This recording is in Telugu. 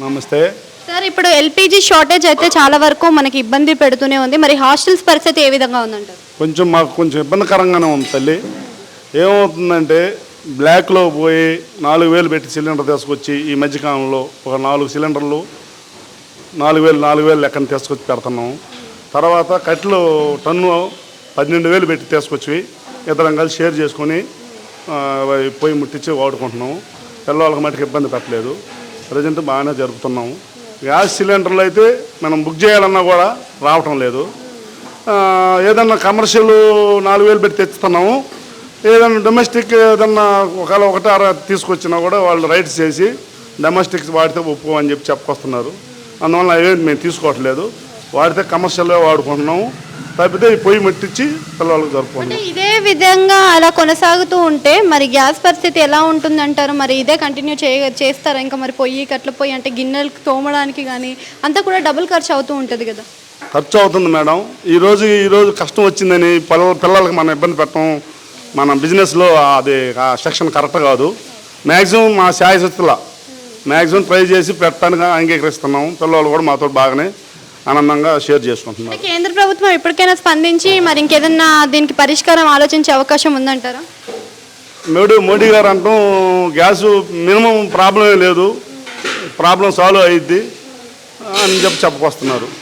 నమస్తే సార్ ఇప్పుడు ఎల్పిజి షార్టేజ్ అయితే చాలా వరకు మనకి ఇబ్బంది పెడుతూనే ఉంది. మరి హాస్టల్స్ పరిస్థితి ఏ విధంగా ఉందంటారు? మాకు ఇబ్బందికరంగానే ఉంది తల్లి. ఏమవుతుందంటే బ్లాక్లో పోయి 4,000 పెట్టి సిలిండర్ తీసుకొచ్చి ఈ మధ్యకాలంలో ఒక 4 సిలిండర్లు 4,000 లెక్కన తీసుకొచ్చి పెడుతున్నాం. తర్వాత కట్టెలు టన్ను 12,000 పెట్టి తీసుకొచ్చి ఇద్దరం కలిసి షేర్ చేసుకొని పొయ్యి ముట్టించి వాడుకుంటున్నాము. పిల్లవాళ్ళకి మటుకు ఇబ్బంది పెట్టలేదు. ప్రజెంట్ బాగానే జరుపుతున్నాము. గ్యాస్ సిలిండర్లు అయితే మనం బుక్ చేయాలన్నా కూడా రావటం లేదు. ఏదన్నా కమర్షియల్ 4,000 పెట్టి తెచ్చుతున్నాము. ఏదన్నా డొమెస్టిక్ ఏదన్నా ఒకవేళ ఒకటి తీసుకొచ్చినా కూడా వాళ్ళు రైట్స్ చేసి డొమెస్టిక్ వాడితే ఒప్పుకో అని చెప్పుకొస్తున్నారు. అందువల్ల అవేంటి మేము తీసుకోవట్లేదు. వాడితే కమర్షియల్గా వాడుకుంటున్నాము. తప్పితే ఈ పొయ్యి ముట్టించి పిల్లలకు జరుపుకుంటాం. ఇదే విధంగా అలా కొనసాగుతూ ఉంటే మరి గ్యాస్ పరిస్థితి ఎలా ఉంటుందంటారు? మరి ఇదే కంటిన్యూ చేస్తారా? ఇంకా మరి పొయ్యి కట్ల పొయ్యి అంటే గిన్నెలు తోమడానికి కానీ అంతా కూడా డబుల్ ఖర్చు అవుతూ ఉంటుంది కదా. ఖర్చు అవుతుంది మేడం. ఈరోజు కష్టం వచ్చిందని పిల్లలకి మనం ఇబ్బంది పెట్టడం మన బిజినెస్లో అది ఆ సెక్షన్ కరెక్ట్ కాదు. మ్యాక్సిమం మా శాయశక్తుల మ్యాక్సిమం ట్రై చేసి పెట్టడానికి అంగీకరిస్తున్నాము. పిల్లలు కూడా మాతో బాగానే ఆనందంగా షేర్ చేసుకుంటున్నారు. కేంద్ర ప్రభుత్వం ఎప్పటికైనా స్పందించి మరి ఇంకేదన్నా దీనికి పరిష్కారం ఆలోచించే అవకాశం ఉందంటారా? మోడీ గారు అంటాం గ్యాసు మినిమం ప్రాబ్లం లేదు, ప్రాబ్లం సాల్వ్ అయ్యిద్ది అని చెప్పుకొస్తున్నారు.